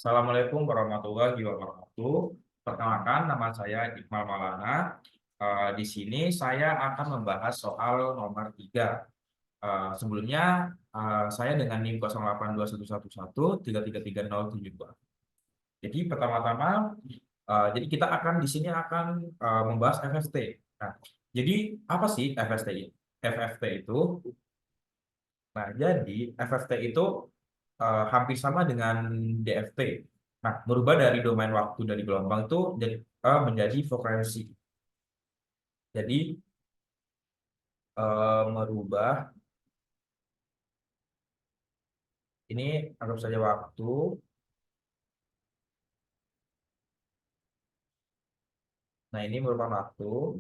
Assalamualaikum warahmatullahi wabarakatuh. Perkenalkan, nama saya Iqmal Maulana. Di sini saya akan membahas soal nomor 3. Sebelumnya, saya dengan NIM 08211113337072. Jadi pertama-tama, jadi kita akan di sini akan membahas FFT. Nah, jadi apa sih FFT ini? FFT itu, jadi FFT itu hampir sama dengan DFT. Nah, merubah dari domain waktu dari gelombang itu menjadi frekuensi. Jadi merubah ini anggap saja waktu. Nah, ini merupakan waktu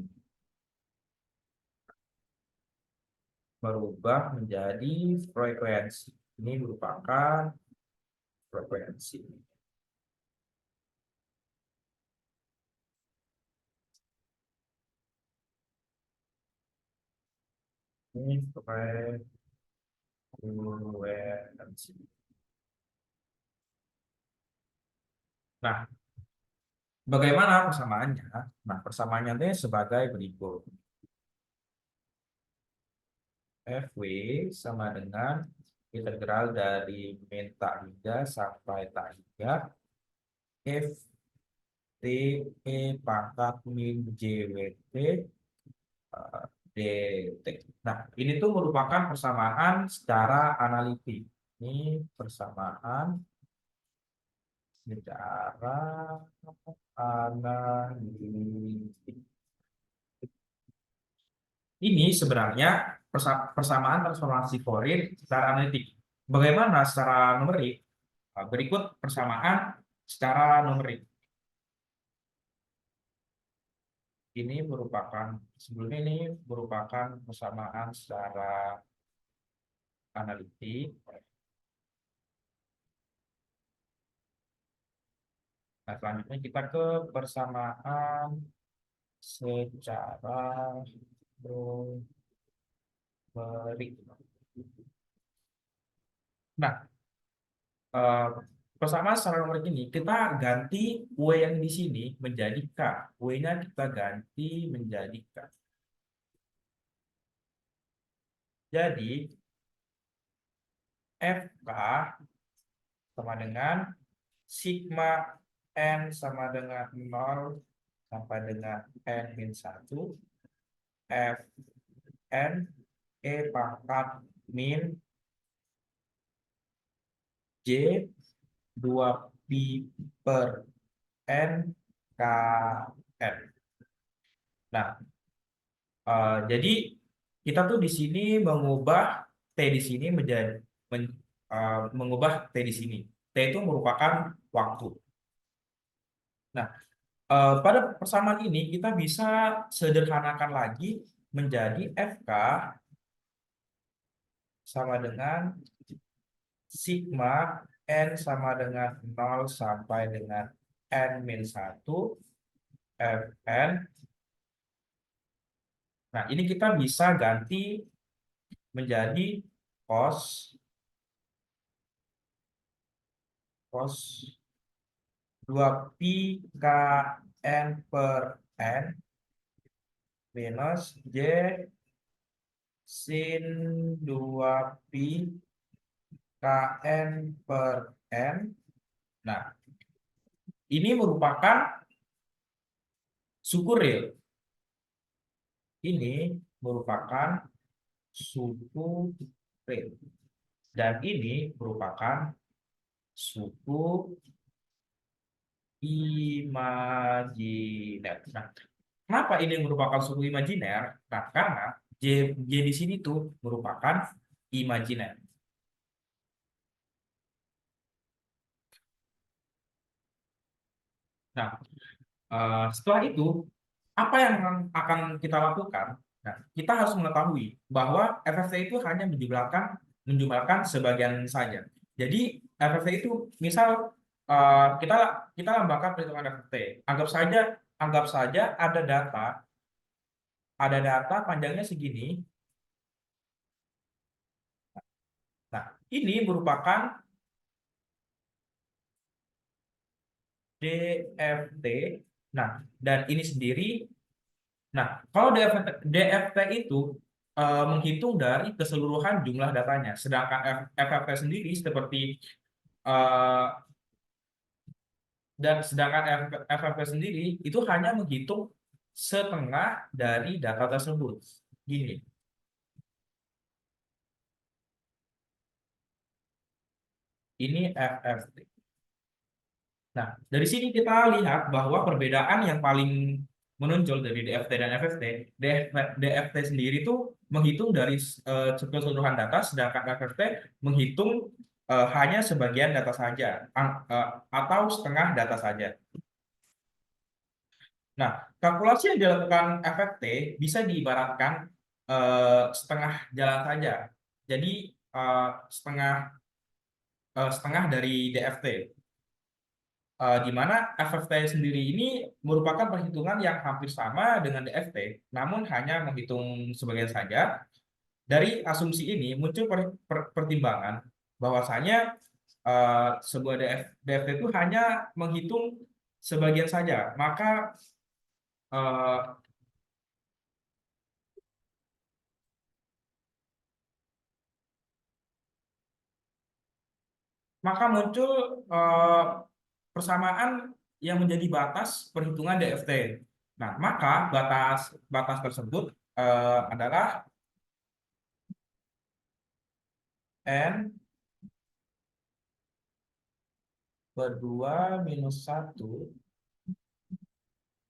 merubah menjadi frekuensi. Ini merupakan frekuensi. Ini frekuensi. Nah, bagaimana persamaannya? Nah, persamaannya itu sebagai berikut. Fw sama dengan integral dari min tak hingga sampai tak hingga F T E pangkat min JWT DT. Nah, ini tuh merupakan persamaan secara analitik. Ini persamaan secara analitik. Ini sebenarnya persamaan transformasi Fourier secara analitik. Bagaimana secara numerik? Berikut persamaan secara numerik. Ini merupakan sebelumnya ini merupakan persamaan secara analitik. Nah, selanjutnya kita ke persamaan secara numerik. Nah, eh, persamaan secara numerik ini kita ganti W yang di sini menjadi K. W-nya kita ganti menjadi K. Jadi FK sama dengan sigma N sama dengan 0 sampai dengan N-1 Fn E pangkat min J 2pi per N KN. Nah, jadi kita tuh di sini mengubah T di sini menjadi mengubah T di sini. T itu merupakan waktu. Nah, pada persamaan ini kita bisa sederhanakan lagi menjadi FK sama dengan sigma N sama dengan 0 sampai dengan N-1 Fn. Nah, ini kita bisa ganti menjadi cos 2pi kn per n minus J sin 2pi kn per n. Nah, ini merupakan suku real. Ini merupakan suku real. Dan ini merupakan suku imajiner. Nah, kenapa ini merupakan suku imajiner? Nah, karena J di sini tuh merupakan imajiner. Nah, setelah itu, apa yang akan kita lakukan? Nah, kita harus mengetahui bahwa FFT itu hanya menjumlahkan sebagian saja. Jadi, FFT itu, misal kita kita lambangkan perhitungan FFT. Anggap saja ada data panjangnya segini. Nah, ini merupakan DFT. Nah, dan ini sendiri, nah, kalau DFT itu menghitung dari keseluruhan jumlah datanya, sedangkan FFT sendiri seperti eh, dan sedangkan FFT sendiri itu hanya menghitung setengah dari data tersebut. Gini, ini FFT. Nah, dari sini kita lihat bahwa perbedaan yang paling menonjol dari DFT dan FFT, DFT sendiri itu menghitung dari keseluruhan data, sedangkan FFT menghitung hanya sebagian data saja, atau setengah data saja. Nah, kalkulasi yang dilakukan FFT bisa diibaratkan setengah jalan saja. Jadi eh, setengah setengah dari DFT. Di mana FFT sendiri ini merupakan perhitungan yang hampir sama dengan DFT, namun hanya menghitung sebagian saja. Dari asumsi ini muncul pertimbangan bahwasanya sebuah DFT itu hanya menghitung sebagian saja, eh, maka muncul eh, persamaan yang menjadi batas perhitungan DFT. Nah, maka batas batas tersebut adalah N per 2 minus 1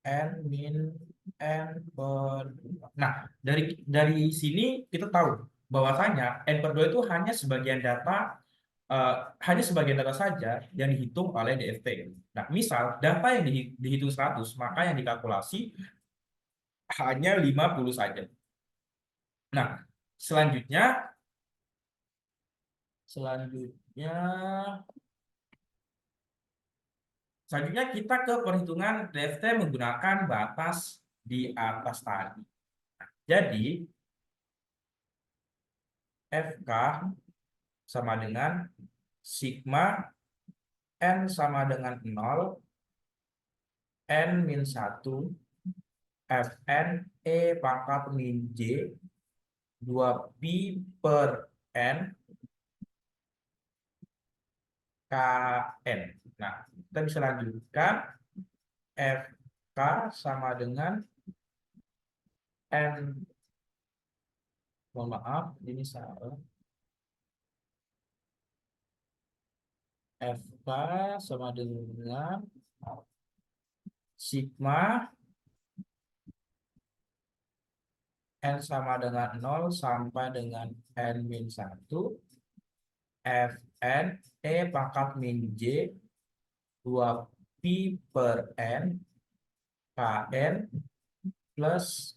N min N per 2. Nah, dari sini kita tahu bahwasanya N per 2 itu eh, hanya sebagian data saja yang dihitung oleh DFT. Nah, misal data yang dihitung 100, maka yang dikalkulasi hanya 50 saja. Nah, selanjutnya selanjutnya selanjutnya kita ke perhitungan DFT menggunakan batas di atas tadi. Jadi, FK sama dengan sigma N sama dengan 0, N min 1, Fn E pangkat min J, 2pi per N, Kn. Nah, kita bisa lanjutkan. FK sama dengan N, mohon maaf, ini salah. FK sama dengan sigma N sama dengan 0 sampai dengan N min 1, Fn E pangkat min J, 2pi per N, Kn plus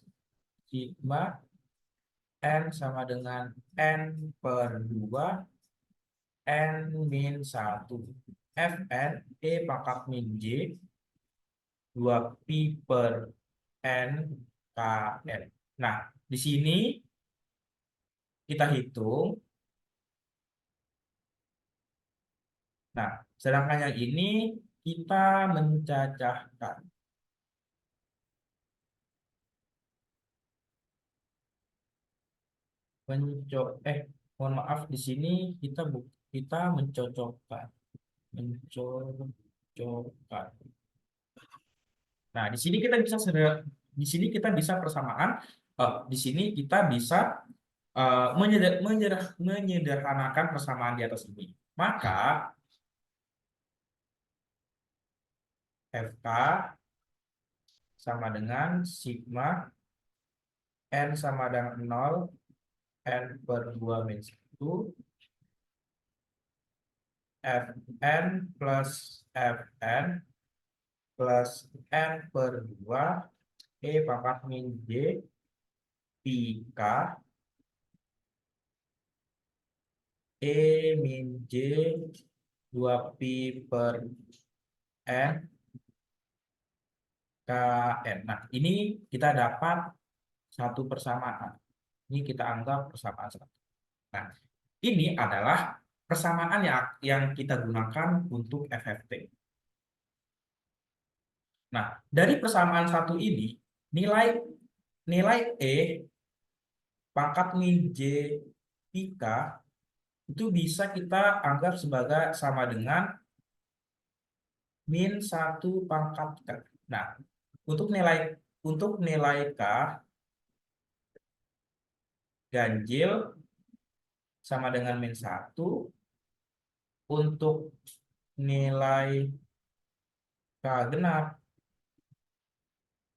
sigma N sama dengan N per 2, N min 1. Fn E pangkat min J, 2pi per N, Kn. Nah, di sini kita hitung. Nah, sedangkan yang ini kita mencacahkan. Mohon maaf, di sini kita mencocokkan. Mencocokkan. Nah, di sini kita bisa persamaan. Di sini kita bisa menyederhanakan persamaan di atas ini. Maka FK sama dengan sigma N sama dengan 0, N per 2 min 1, Fn plus Fn plus N per 2, E pangkat min J, pi K, E min J, 2pi per N, Kn. Nah, ini kita dapat satu persamaan. Ini kita anggap persamaan satu. Nah, ini adalah persamaan yang kita gunakan untuk FFT. Nah, dari persamaan satu ini, nilai nilai E pangkat min J pika itu bisa kita anggap sebagai sama dengan min 1 pangkat K. Nah, untuk nilai K ganjil sama dengan min 1, untuk nilai K genap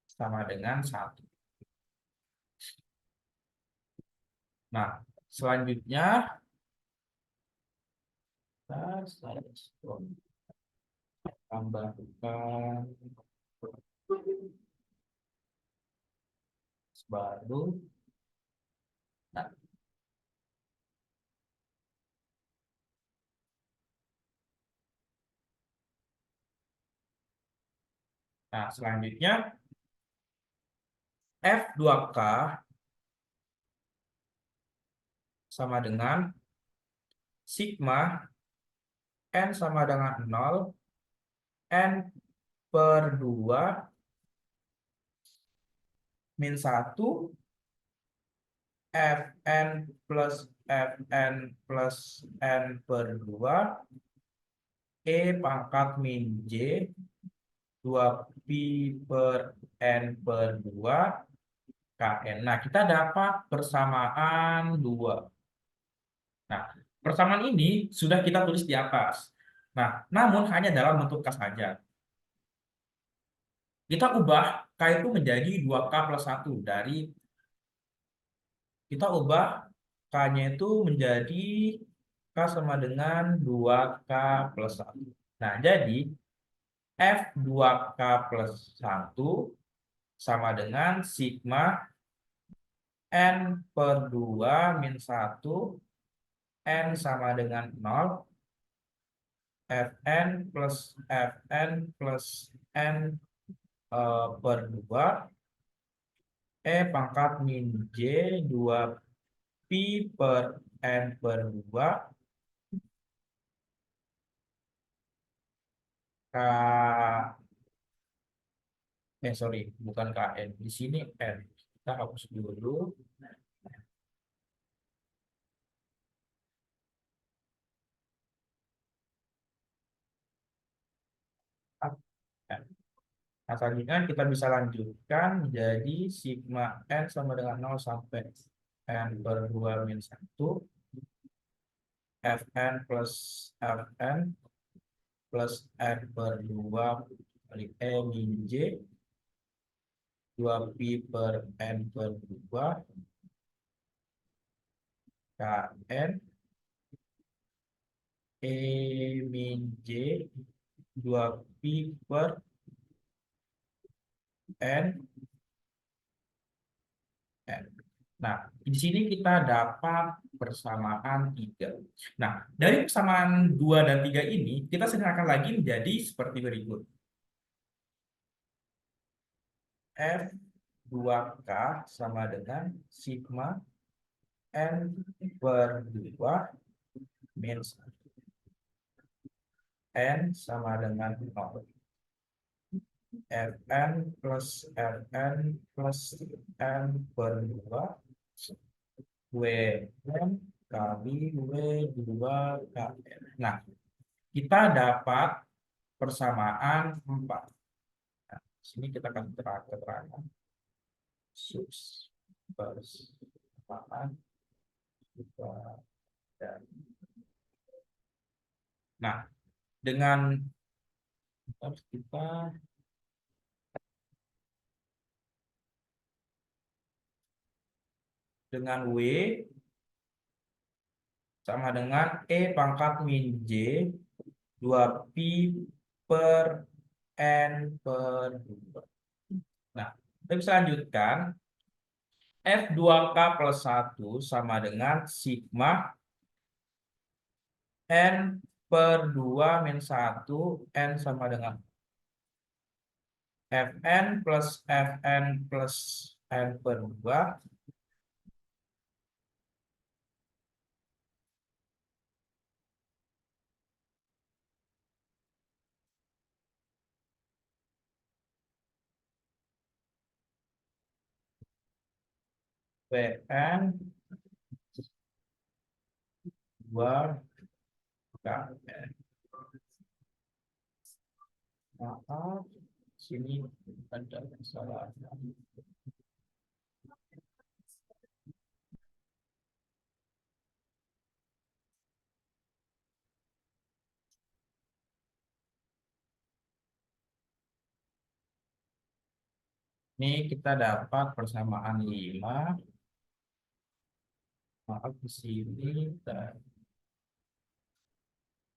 sama dengan 1. Nah, selanjutnya saya tambahkan baru. Nah, selanjutnya F2K sama dengan sigma N sama dengan 0, N per 2 min 1 Fn plus Fn plus N per 2 E pangkat min J 2pi per N per 2 Kn. Nah, kita dapat persamaan 2. Nah, persamaan ini sudah kita tulis di atas. Nah, namun hanya dalam bentuk K saja. Kita ubah K itu menjadi 2K plus 1. Kita ubah K-nya itu menjadi K sama dengan 2K plus 1. Nah, jadi F2K plus 1 sama dengan sigma N per 2 min 1, N sama dengan 0, Fn plus Fn plus N per 2, E pangkat min J 2pi per N per 2, sorry, bukan Kn. Di sini N. Kita hapus dulu. Nah, selanjutnya kita bisa lanjutkan menjadi sigma N sama dengan 0 sampai N per 2 min 1, Fn plus Fn plus N per 2 kali E min J 2pi per N per 2 Kn E min J 2pi per N. Nah, di sini kita dapat persamaan 3. Nah, dari persamaan 2 dan 3 ini, kita sederhanakan lagi menjadi seperti berikut. F2K sama dengan sigma N per 2 min 1. N sama dengan 0. Fn plus Fn plus N per 2 Wn kali W2 Kn. Nah, kita dapat persamaan 4. Nah, sini kita akan keterangan persamaan 2 dan. Nah, dengan kita dengan W sama dengan E pangkat min J 2pi per N per 2. Nah, kita bisa lanjutkan. F2K plus 1 sama dengan sigma N per 2 min 1, N sama dengan Fn plus Fn plus N per 2. Pn 2KN. Maaf, sini ada kesalahan. Ini kita dapat persamaan 5. Maaf di sini.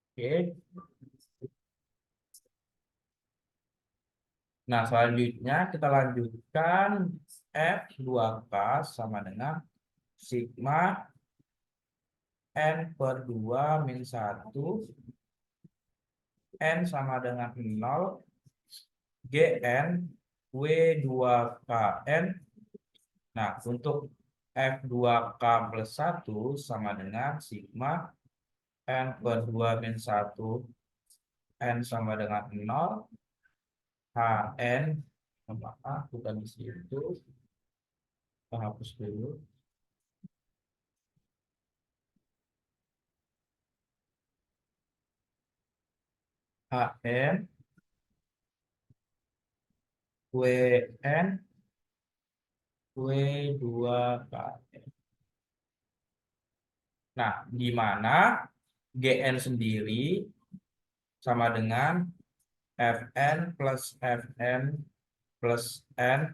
Oke. Nah, selanjutnya kita lanjutkan F2K sama dengan sigma N per 2 min 1, N sama dengan 0, GN W2KN. Nah, untuk F2K plus 1 sama dengan sigma N per 2 min 1, N sama dengan 0, HN, maaf, bukan di situ, kita hapus dulu. HN, WN, W2KN. Nah, di mana GN sendiri sama dengan Fn plus Fn plus N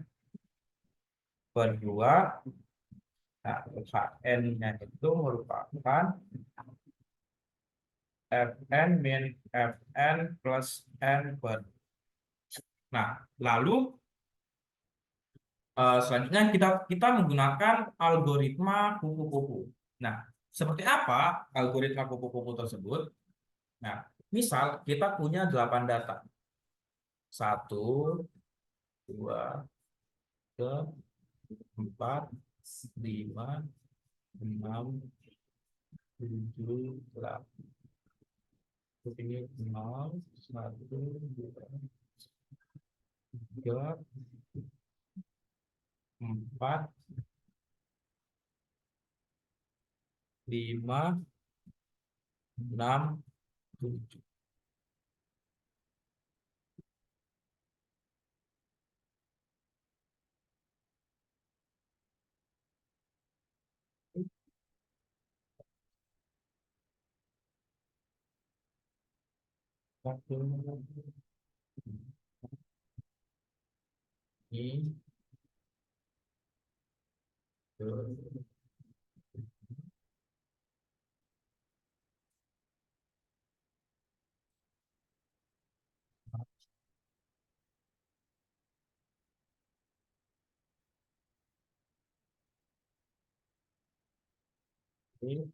per 2. Nah, Hn-nya itu merupakan Fn min Fn plus N per 2. Nah, lalu selanjutnya kita menggunakan algoritma kupu-kupu. Nah, seperti apa algoritma kupu-kupu tersebut? Nah, misal kita punya 8 data. 1, 2, 3, 4, 5, 6, 7, 8. Ini 0, 1, 2, 3, 4, 5, 6, 7. Ini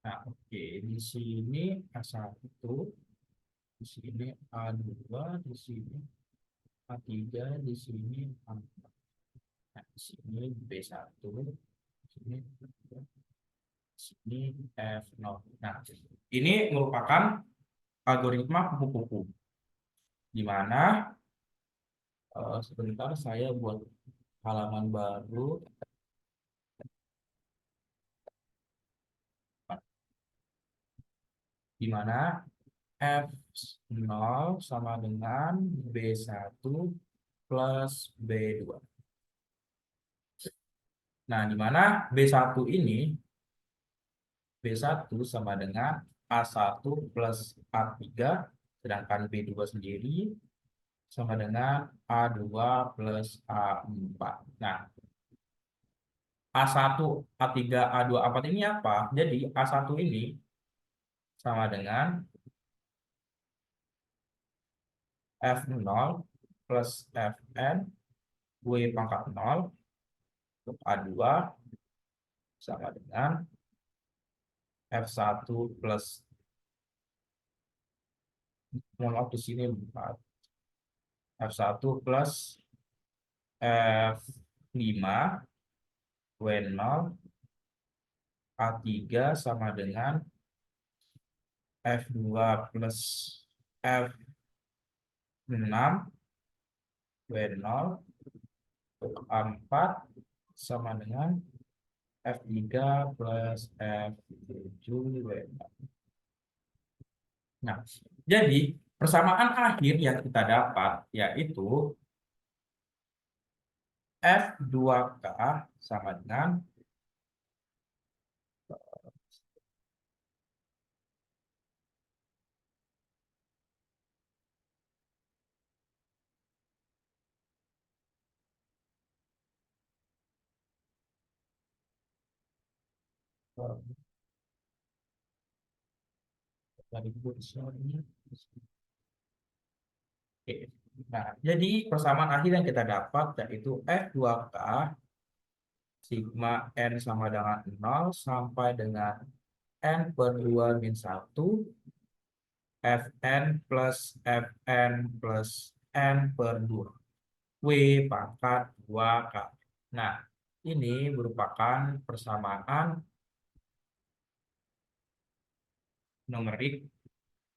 Nah, oke, di sini A1, di sini A2, di sini A3, di sini A4. Nah, di sini B1, di sini F0. Nah, ini merupakan algoritma kupu-kupu, di mana sebentar saya buat halaman baru. di mana F0 sama dengan B1 plus B2. Nah, di mana B1 ini, B1 sama dengan A1 plus A3, sedangkan B2 sendiri sama dengan A2 plus A4. Nah, A1, A3, A2, A4 ini apa? Jadi A1 ini sama dengan F0 plus Fn W pangkat 0 untuk A2 sama dengan F1 plus, mohon maaf di sini 4. F1 plus F5 W0 A3 sama dengan F2 plus F6 W0 untuk A4 sama dengan F3 plus F7 W0. Nah, jadi persamaan akhir yang kita dapat yaitu F2K sama dengan Oke. Nah, jadi persamaan akhir yang kita dapat yaitu F2K sigma N sama dengan 0 sampai dengan N per 2 min 1 Fn plus Fn plus N per 2 W pangkat 2K. Nah, ini merupakan persamaan numerik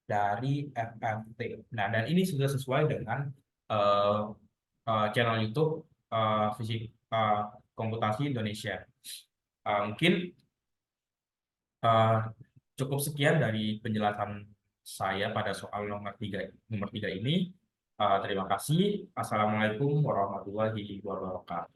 dari FFT. Nah, dan ini sudah sesuai dengan eh, channel YouTube Fisik Komputasi Indonesia. Mungkin eh, cukup sekian dari penjelasan saya pada soal nomor 3 ini. Terima kasih. Assalamualaikum warahmatullahi wabarakatuh.